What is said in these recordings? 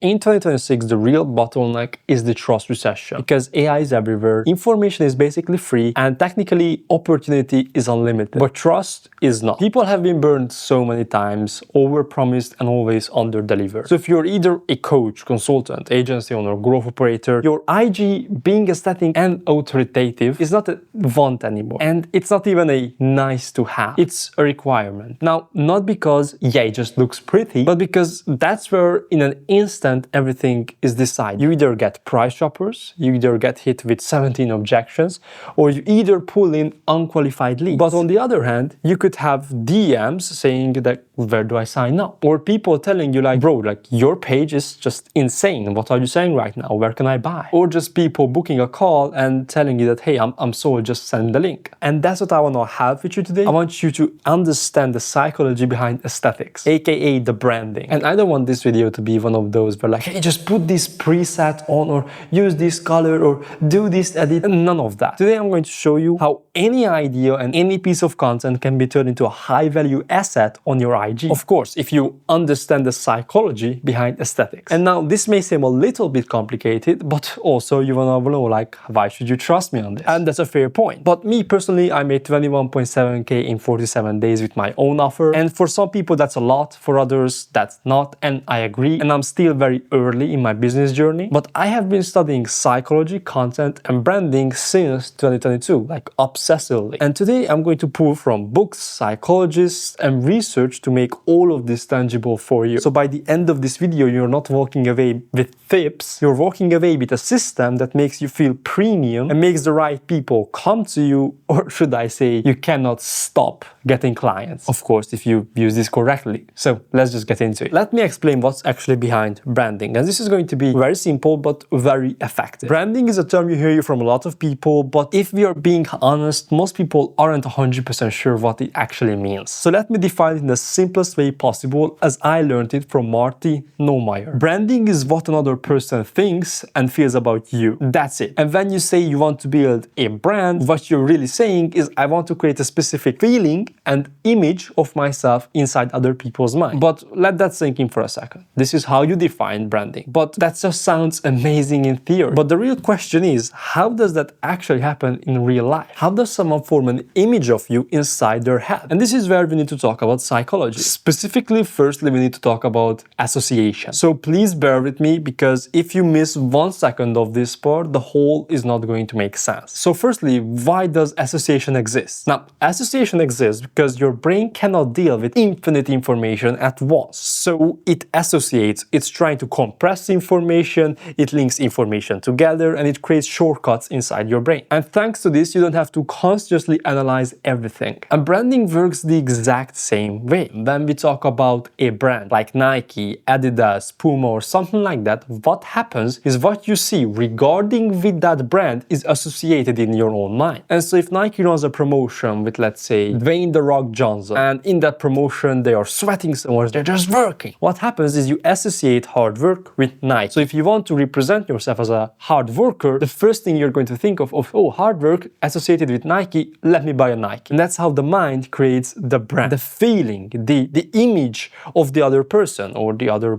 In 2026, the real bottleneck is the trust recession. Because AI is everywhere, information is basically free, and technically opportunity is unlimited. But trust is not. People have been burned so many times, overpromised and always under-delivered. So if you're either a coach, consultant, agency owner, growth operator, your IG being aesthetic and authoritative is not a want anymore. And it's not even a nice to have. It's a requirement. Now, not because, yeah, it just looks pretty, but because that's where in an instant everything is decided. You either get price shoppers, you either get hit with 17 objections, or you either pull in unqualified leads. But on the other hand, you could have DMs saying that, where do I sign up? Or people telling you like, bro, like your page is just insane. What are you saying right now? Where can I buy? Or just people booking a call and telling you that, hey, I'm sold, just send the link. And that's what I want to have with you today. I want you to understand the psychology behind aesthetics, aka the branding. And I don't want this video to be one of those where like, hey, just put this preset on or use this color or do this edit. None of that. Today I'm going to show you how any idea and any piece of content can be turned into a high value asset on your IG. Of course, if you understand the psychology behind aesthetics. And now this may seem a little bit complicated, but also you wanna know like, why should you trust me on this? And that's a fair point. But me personally, I made 21.7K in 47 days with my own offer. And for some people that's a lot, for others that's not, and I agree. And I'm still very early in my business journey, but I have been studying psychology, content, and branding since 2022, like obsessively. And today I'm going to pull from books, psychologists, and research to make all of this tangible for you. So by the end of this video, you're not walking away with tips, you're walking away with a system that makes you feel premium and makes the right people come to you, or should I say, you cannot stop getting clients. Of course, if you use this correctly. So let's just get into it. Let me explain what's actually behind branding. And this is going to be very simple, but very effective. Branding is a term you hear from a lot of people, but if we are being honest, most people aren't 100% sure what it actually means. So let me define it in the simplest way possible as I learned it from Marty Neumeyer. Branding is what another person thinks and feels about you. That's it. And when you say you want to build a brand, what you're really saying is I want to create a specific feeling and image of myself inside other people's mind. But let that sink in for a second. This is how you define branding. But that just sounds amazing in theory. But the real question is, how does that actually happen in real life? How does someone form an image of you inside their head? And this is where we need to talk about psychology. Specifically, firstly, we need to talk about association. So please bear with me, because if you miss 1 second of this part, the whole is not going to make sense. So firstly, why does association exist? Now, association exists because your brain cannot deal with infinite information at once. So it associates. It's trying to compress information, it links information together, and it creates shortcuts inside your brain. And thanks to this, you don't have to consciously analyze everything. And branding works the exact same way. When we talk about a brand like Nike, Adidas, Puma, or something like that, what happens is what you see regarding with that brand is associated in your own mind. And so if Nike runs a promotion with, let's say, Dwayne "The Rock" Johnson, and in that promotion they are sweating so much, they're just working, what happens is you associate hard work with Nike. So if you want to represent yourself as a hard worker, the first thing you're going to think of, oh, hard work associated with Nike, let me buy a Nike. And that's how the mind creates the brand, the feeling, the image of the other person or the other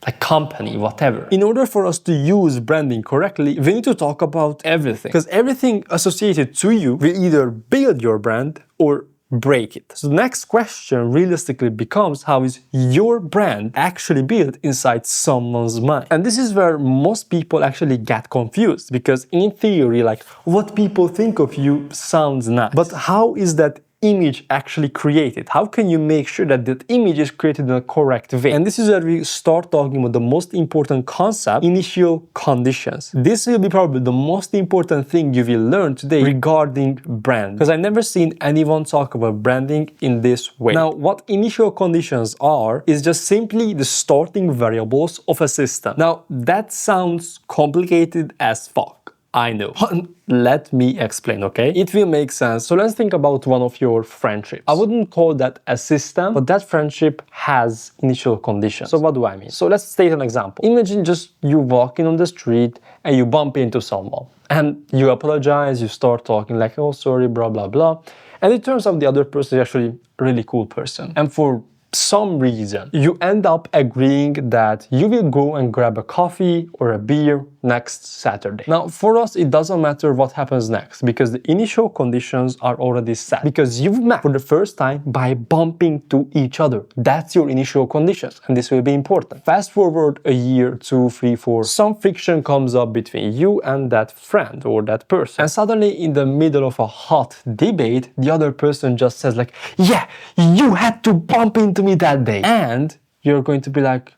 a company, whatever. In order for us to use branding correctly, we need to talk about everything. Because everything associated to you will either build your brand or break it. So the next question realistically becomes, how is your brand actually built inside someone's mind? And this is where most people actually get confused, because in theory, like, what people think of you sounds nice. But how is that image actually created? How can you make sure that that image is created in a correct way? And this is where we start talking about the most important concept, initial conditions. This will be probably the most important thing you will learn today regarding brand, because I've never seen anyone talk about branding in this way. Now, what initial conditions are is just simply the starting variables of a system. Now, that sounds complicated as fuck. I know. Let me explain, okay? It will make sense. So let's think about one of your friendships. I wouldn't call that a system, but that friendship has initial conditions. So what do I mean? So let's state an example. Imagine just you walking on the street and you bump into someone. And you apologize, you start talking like, oh, sorry, blah, blah, blah. And it turns out the other person is actually a really cool person. And for some reason, you end up agreeing that you will go and grab a coffee or a beer next Saturday. Now, for us, it doesn't matter what happens next because the initial conditions are already set. Because you've met for the first time by bumping to each other. That's your initial conditions, and this will be important. Fast forward a year, 2, 3, 4, some friction comes up between you and that friend or that person. And suddenly, in the middle of a hot debate, the other person just says like, yeah, you had to bump into me that day. And you're going to be like,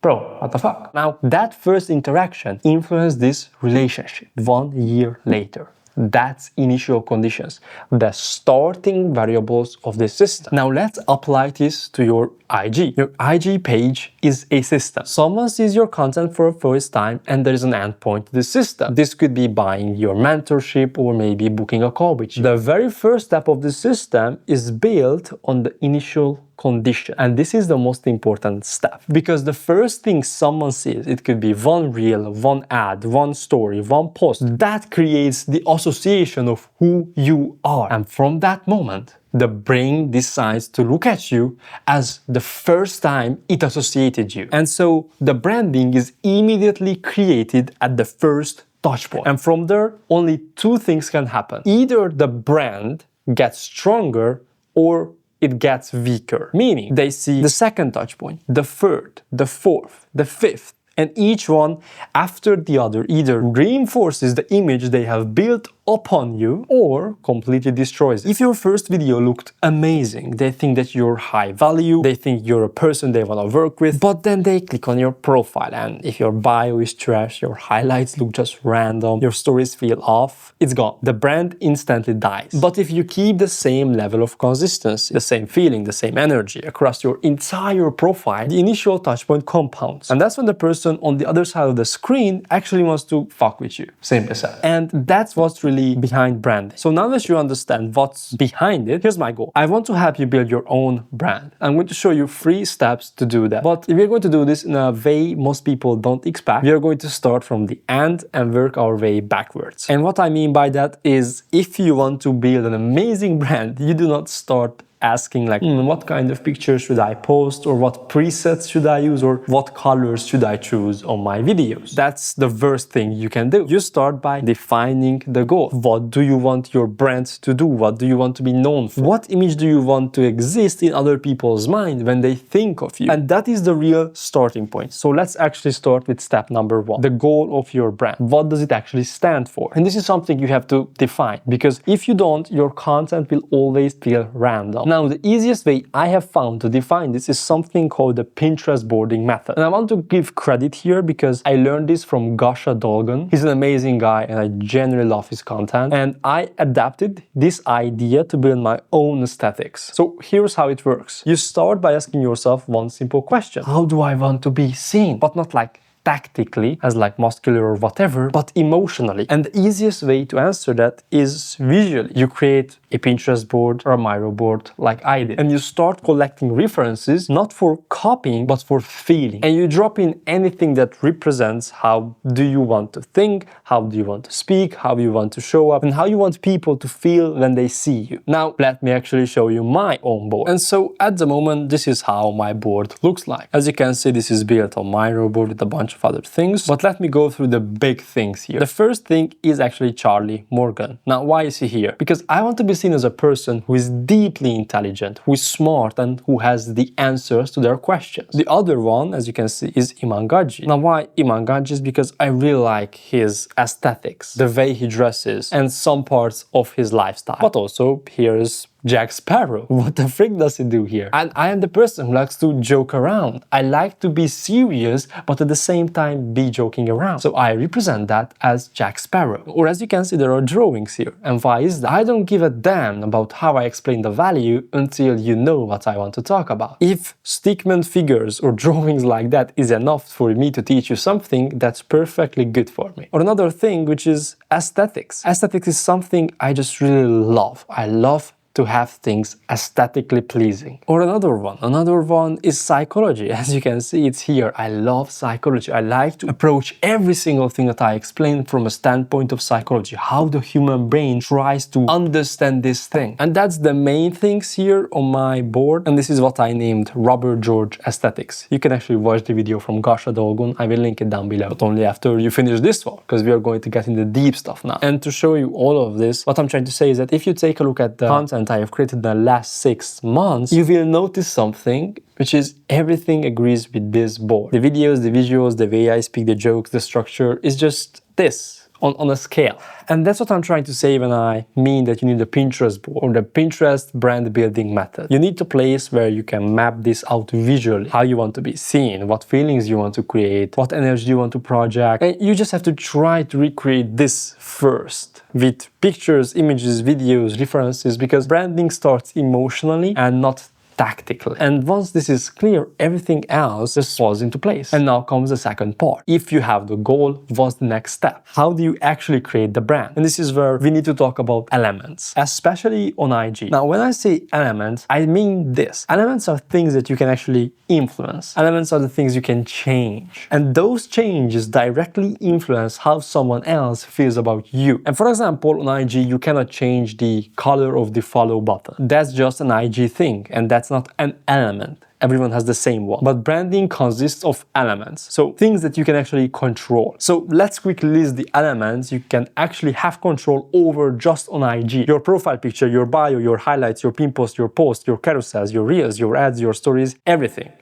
bro, what the fuck? Now, that first interaction influenced this relationship 1 year later. That's initial conditions, the starting variables of the system. Now let's apply this to your IG. Your IG page is a system. Someone sees your content for the first time and there is an endpoint to the system. This could be buying your mentorship or maybe booking a call with you. The very first step of the system is built on the initial condition. And this is the most important step because the first thing someone sees, it could be one reel, one ad, one story, one post, that creates the association of who you are. And from that moment, the brain decides to look at you as the first time it associated you. And so the branding is immediately created at the first touch point. And from there, only two things can happen. Either the brand gets stronger or it gets weaker. Meaning they see the second touch point, the third, the fourth, the fifth, and each one after the other either reinforces the image they have built upon you or completely destroys it. If your first video looked amazing, they think that you're high value, they think you're a person they want to work with, but then they click on your profile and if your bio is trash, your highlights look just random, your stories feel off, it's gone. The brand instantly dies. But if you keep the same level of consistency, the same feeling, the same energy across your entire profile, the initial touchpoint compounds. And that's when the person on the other side of the screen actually wants to fuck with you. Simple said. And that's what's really behind branding. So now that you understand what's behind it, here's my goal. I want to help you build your own brand. I'm going to show you 3 steps to do that. But if we're going to do this in a way most people don't expect, we are going to start from the end and work our way backwards. And what I mean by that is if you want to build an amazing brand, you do not start asking like, what kind of pictures should I post, or what presets should I use, or what colors should I choose on my videos. That's the worst thing you can do. You start by defining the goal. What do you want your brand to do? What do you want to be known for? What image do you want to exist in other people's mind when they think of you? And that is the real starting point. So let's actually start with step number 1, the goal of your brand. What does it actually stand for? And this is something you have to define, because if you don't, your content will always feel random. Now, the easiest way I have found to define this is something called the Pinterest boarding method. And I want to give credit here because I learned this from Gasha Dolgun. He's an amazing guy and I genuinely love his content. And I adapted this idea to build my own aesthetics. So here's how it works. You start by asking yourself one simple question. How do I want to be seen? But not like tactically, as like muscular or whatever, but emotionally. And the easiest way to answer that is visually. You create a Pinterest board or a Miro board like I did. And you start collecting references, not for copying, but for feeling. And you drop in anything that represents how do you want to think, how do you want to speak, how you want to show up, and how you want people to feel when they see you. Now, let me actually show you my own board. And so at the moment, this is how my board looks like. As you can see, this is built on Miro board with a bunch of other things, but let me go through the big things here. The first thing is actually Charlie Morgan. Now, why is he here? Because I want to be seen as a person who is deeply intelligent, who is smart, and who has the answers to their questions. The other one, as you can see, is Iman Gadzhi. Now, why Iman Gadzhi? Is because I really like his aesthetics, the way he dresses, and some parts of his lifestyle. But also, here's Jack Sparrow. What the frick does he do here? And I am the person who likes to joke around. I like to be serious, but at the same time be joking around. So I represent that as Jack Sparrow. Or as you can see, there are drawings here. And why is that? I don't give a damn about how I explain the value until you know what I want to talk about. If stickman figures or drawings like that is enough for me to teach you something, that's perfectly good for me. Or another thing, which is aesthetics. Aesthetics is something I just really love. I love to have things aesthetically pleasing. Or another one is psychology. As you can see, it's here. I love psychology. I like to approach every single thing that I explain from a standpoint of psychology, how the human brain tries to understand this thing. And that's the main things here on my board, and this is what I named Robert George Aesthetics. You can actually watch the video from Gasha Dolgun. I will link it down below, but only after you finish this one, because we are going to get in the deep stuff now. And to show you all of this, what I'm trying to say is that if you take a look at the content I have created in the last 6 months, you will notice something, which is everything agrees with this board. The videos, the visuals, the way I speak, the jokes, the structure is just this. On a scale. And that's what I'm trying to say when I mean that you need a Pinterest board or the Pinterest brand building method. You need a place where you can map this out visually, how you want to be seen, what feelings you want to create, what energy you want to project. And you just have to try to recreate this first with pictures, images, videos, references, because branding starts emotionally and not tactically. And once this is clear, everything else just falls into place. And now comes the second part. If you have the goal, what's the next step? How do you actually create the brand? And this is where we need to talk about elements, especially on IG. Now, when I say elements, I mean this. Elements are things that you can actually influence. Elements are the things you can change. And those changes directly influence how someone else feels about you. And for example, on IG, you cannot change the color of the follow button. That's just an IG thing, and that's not an element. Everyone has the same one. But branding consists of elements. So things that you can actually control. So let's quickly list the elements you can actually have control over just on IG. Your profile picture, your bio, your highlights, your pin post, your carousels, your reels, your ads, your stories, everything.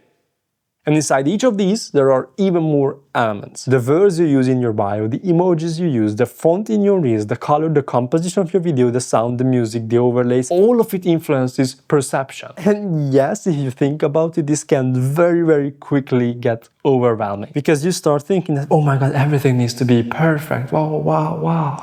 And inside each of these, there are even more elements. The words you use in your bio, the emojis you use, the font in your reels, the color, the composition of your video, the sound, the music, the overlays, all of it influences perception. And yes, if you think about it, this can very, very quickly get overwhelming. Because you start thinking that, oh my God, everything needs to be perfect. Wow, wow, wow.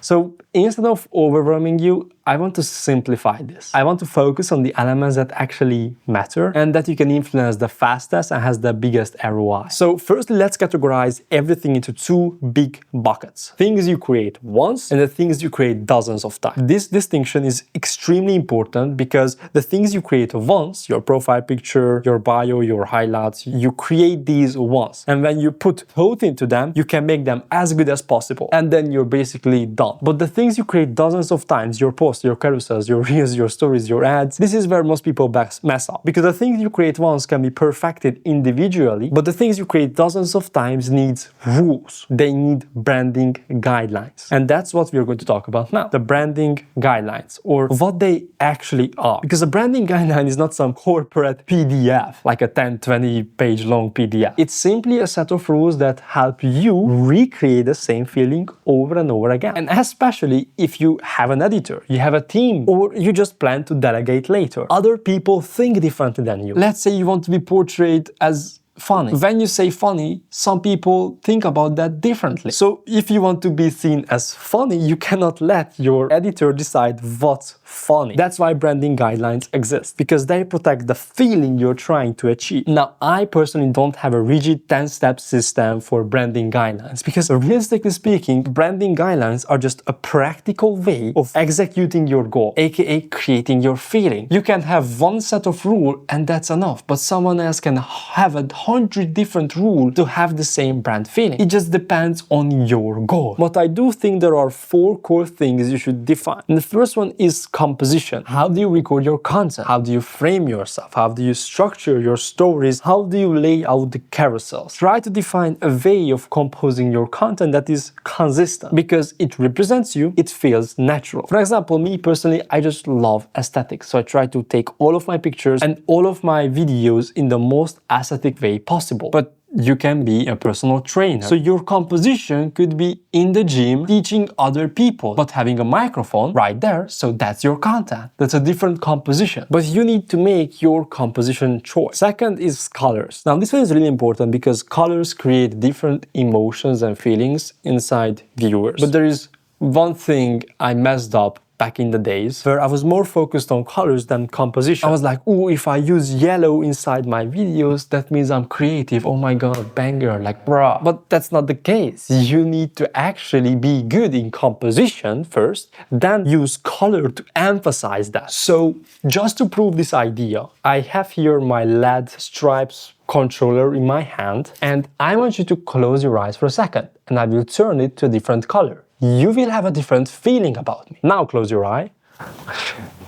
So instead of overwhelming you, I want to simplify this. I want to focus on the elements that actually matter and that you can influence the fastest and has the biggest ROI. So firstly, let's categorize everything into 2 big buckets. Things you create once and the things you create dozens of times. This distinction is extremely important because the things you create once, your profile picture, your bio, your highlights, you create these once. And when you put thought into them, you can make them as good as possible. And then you're basically done. But the things you create dozens of times, your posts, your carousels, your reels, your stories, your ads, this is where most people mess up. Because the things you create once can be perfected individually, but the things you create dozens of times needs rules. They need branding guidelines. And that's what we're going to talk about now. The branding guidelines, or what they actually are. Because a branding guideline is not some corporate PDF, like a 10, 20 page long PDF. It's simply a set of rules that help you recreate the same feeling over and over again. And especially if you have an editor, you have a team, or you just plan to delegate later. Other people think differently than you. Let's say you want to be portrayed as funny. When you say funny, some people think about that differently. So if you want to be seen as funny, you cannot let your editor decide what's funny. That's why branding guidelines exist, because they protect the feeling you're trying to achieve. Now, I personally don't have a rigid 10-step system for branding guidelines, because realistically speaking, branding guidelines are just a practical way of executing your goal, aka creating your feeling. You can have one set of rules and that's enough, but someone else can have 100 different rules to have the same brand feeling. It just depends on your goal. But I do think there are 4 core things you should define. And the first one is composition. How do you record your content? How do you frame yourself? How do you structure your stories? How do you lay out the carousels? Try to define a way of composing your content that is consistent, because it represents you, it feels natural. For example, me personally, I just love aesthetics. So I try to take all of my pictures and all of my videos in the most aesthetic way possible. But you can be a personal trainer. So your composition could be in the gym teaching other people, but having a microphone right there, so that's your content. That's a different composition. But you need to make your composition choice. Second is colors. Now this one is really important because colors create different emotions and feelings inside viewers. But there is one thing I messed up back in the days where I was more focused on colors than composition. I was like, oh, if I use yellow inside my videos, that means I'm creative. Oh my god, banger, like bruh. But that's not the case. You need to actually be good in composition first, then use color to emphasize that. So just to prove this idea, I have here my LED stripes controller in my hand, and I want you to close your eyes for a second, and I will turn it to a different color. You will have a different feeling about me. Now close your eye.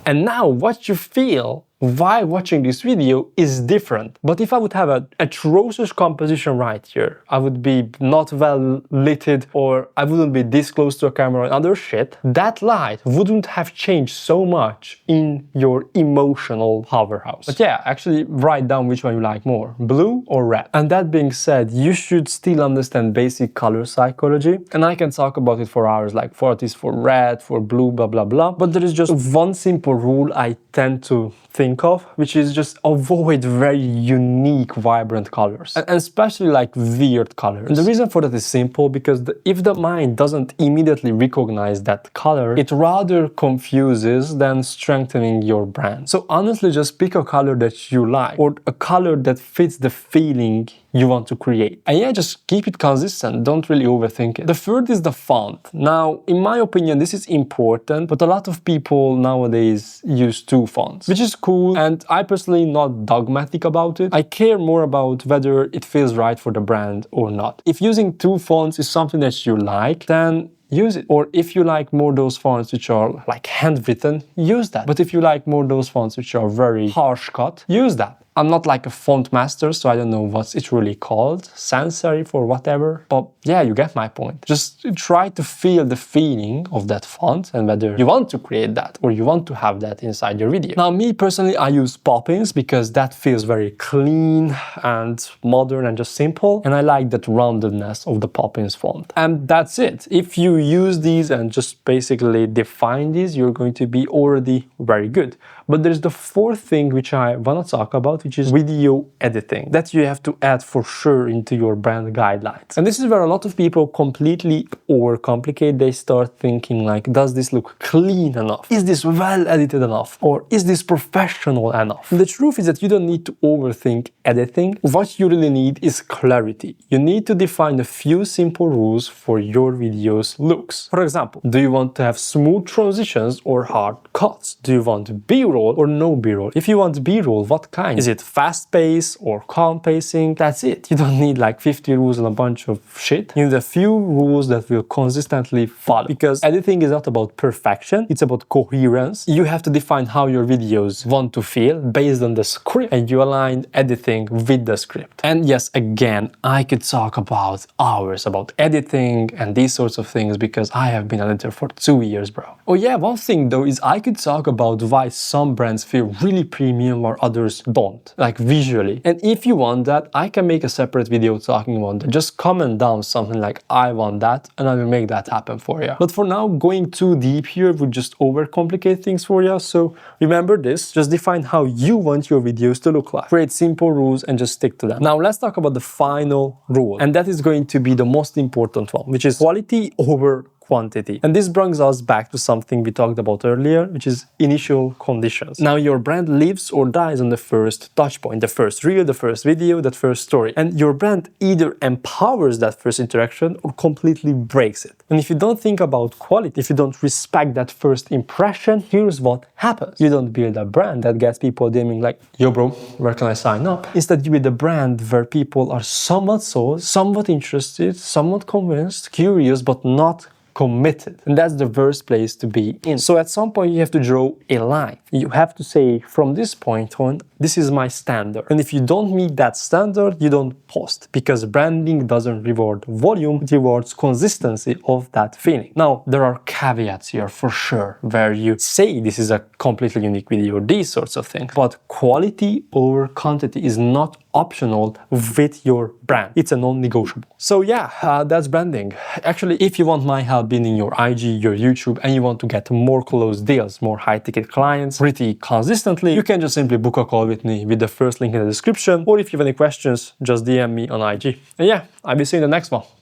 And now what you feel while watching this video is different. But if I would have an atrocious composition right here, I would be not well lit, or I wouldn't be this close to a camera and other shit, that light wouldn't have changed so much in your emotional powerhouse. But yeah, actually write down which one you like more, blue or red. And that being said, you should still understand basic color psychology. And I can talk about it for hours, like what is for red, for blue, blah, blah, blah. But there is just one simple rule I tend to think of, which is just avoid very unique, vibrant colors, and especially like weird colors. And the reason for that is simple, because if the mind doesn't immediately recognize that color, it rather confuses than strengthening your brand. So honestly, just pick a color that you like, or a color that fits the feeling you want to create. And yeah, just keep it consistent, don't really overthink it. The third is the font. Now, in my opinion, this is important, but a lot of people nowadays use two fonts, which is cool, and I personally not dogmatic about it. I care more about whether it feels right for the brand or not. If using two fonts is something that you like, then use it. Or if you like more those fonts which are like handwritten, use that. But if you like more those fonts which are very harsh cut, use that. I'm not like a font master, so I don't know what's it really called, sans serif or whatever. But yeah, you get my point. Just try to feel the feeling of that font and whether you want to create that or you want to have that inside your video. Now, me personally, I use Poppins because that feels very clean and modern and just simple. And I like that roundedness of the Poppins font. And that's it. If you use these and just basically define these, you're going to be already very good. But there's the fourth thing which I want to talk about, which is video editing, that you have to add for sure into your brand guidelines. And this is where a lot of people completely overcomplicate. They start thinking like, does this look clean enough? Is this well edited enough? Or is this professional enough? And the truth is that you don't need to overthink editing. What you really need is clarity. You need to define a few simple rules for your video's looks. For example, do you want to have smooth transitions or hard cuts? Do you want B-roll or no B-roll? If you want B-roll, what kind? Is it fast pace or calm pacing? That's it. You don't need like 50 rules and a bunch of shit. You need a few rules that will consistently follow. Because editing is not about perfection, it's about coherence. You have to define how your videos want to feel based on the script, and you align editing with the script. And yes, again, I could talk about hours about editing and these sorts of things because I have been an editor for 2 years, bro. Oh yeah, one thing though is I could talk about why some brands feel really premium while others don't, like visually. And if you want that, I can make a separate video talking about that. Just comment down something like, I want that, and I will make that happen for you. But for now, going too deep here would just overcomplicate things for you. So remember this, just define how you want your videos to look like. Create simple rules and just stick to them. Now let's talk about the final rule. And that is going to be the most important one, which is quality over quantity. And this brings us back to something we talked about earlier, which is initial conditions. Now your brand lives or dies on the first touch point, the first reel, the first video, that first story. And your brand either empowers that first interaction or completely breaks it. And if you don't think about quality, if you don't respect that first impression, here's what happens. You don't build a brand that gets people DMing like, yo bro, where can I sign up? Instead, you build a brand where people are somewhat sold, somewhat interested, somewhat convinced, curious, but not committed. And that's the worst place to be in. So at some point you have to draw a line. You have to say, from this point on, this is my standard. And if you don't meet that standard, you don't post, because branding doesn't reward volume, it rewards consistency of that feeling. Now, there are caveats here for sure, where you say this is a completely unique video, these sorts of things. But quality over quantity is not optional with your brand. It's a non-negotiable. So yeah, that's branding. Actually, if you want my help building your IG, your YouTube, and you want to get more close deals, more high-ticket clients pretty consistently, you can just simply book a call with me with the first link in the description. Or if you have any questions, just DM me on IG. And yeah, I'll be seeing you in the next one.